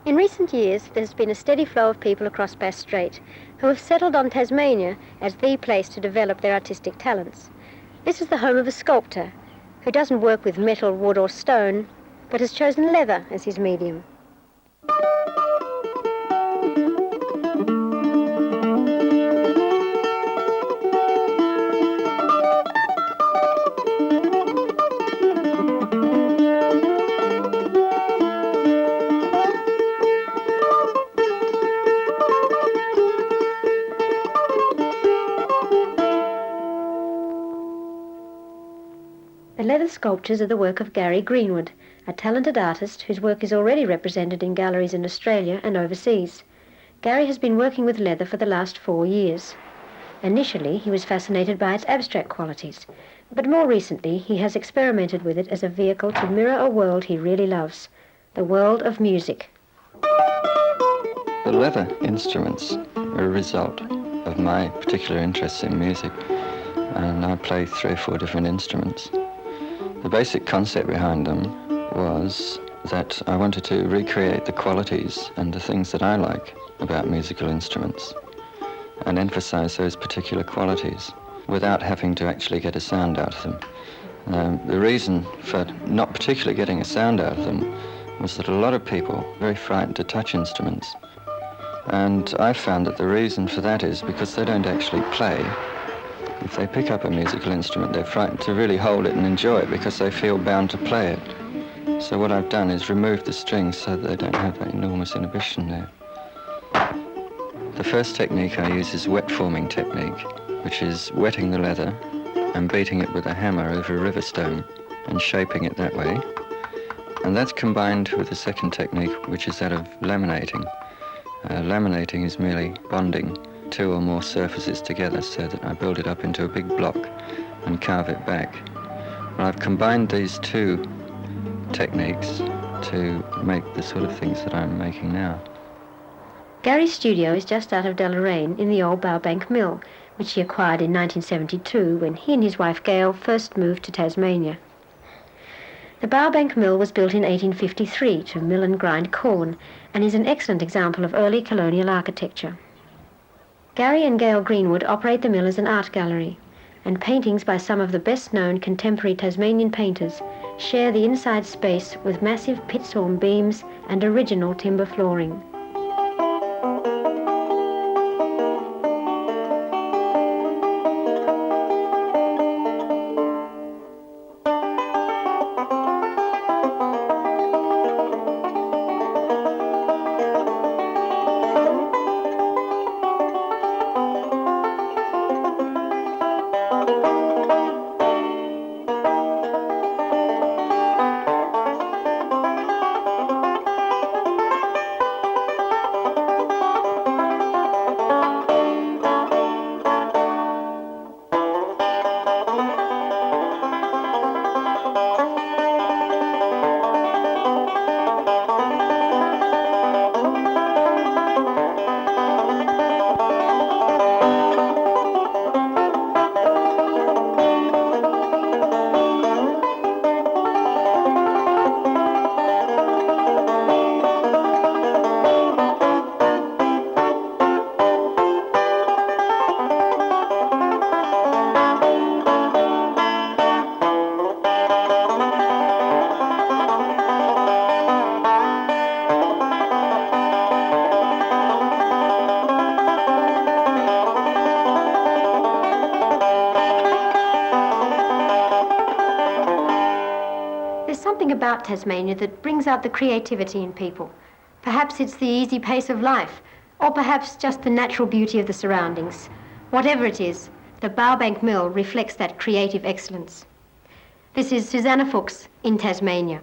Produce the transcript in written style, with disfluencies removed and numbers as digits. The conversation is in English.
In recent years, there's been a steady flow of people across Bass Strait who have settled on Tasmania as the place to develop their artistic talents. This is the home of a sculptor who doesn't work with metal, wood or stone, but has chosen leather as his medium. The leather sculptures are the work of Gary Greenwood, a talented artist whose work is already represented in galleries in Australia and overseas. Gary has been working with leather for the last 4 years. Initially, he was fascinated by its abstract qualities, but more recently he has experimented with it as a vehicle to mirror a world he really loves, the world of music. The leather instruments are a result of my particular interest in music, and I play 3 or 4 different instruments. The basic concept behind them was that I wanted to recreate the qualities and the things that I like about musical instruments and emphasize those particular qualities without having to actually get a sound out of them. The reason for not particularly getting a sound out of them was that a lot of people are very frightened to touch instruments. And I found that the reason for that is because they don't actually play. If they pick up a musical instrument, they're frightened to really hold it and enjoy it because they feel bound to play it. So what I've done is remove the strings so that they don't have that enormous inhibition there. The first technique I use is wet forming technique, which is wetting the leather and beating it with a hammer over a river stone and shaping it that way. And that's combined with the second technique, which is that of laminating. Laminating is merely bonding 2 or more surfaces together so that I build it up into a big block and carve it back. Well, I've combined these 2 techniques to make the sort of things that I'm making now. Gary's studio is just out of Deloraine in the old Bowbank Mill, which he acquired in 1972 when he and his wife Gail first moved to Tasmania. The Bowbank Mill was built in 1853 to mill and grind corn and is an excellent example of early colonial architecture. Gary and Gail Greenwood operate the mill as an art gallery, and paintings by some of the best-known contemporary Tasmanian painters share the inside space with massive pit-sawn beams and original timber flooring. About Tasmania that brings out the creativity in people. Perhaps it's the easy pace of life, or perhaps just the natural beauty of the surroundings. Whatever it is, the Bowbank Mill reflects that creative excellence. This is Susannah Fuchs in Tasmania.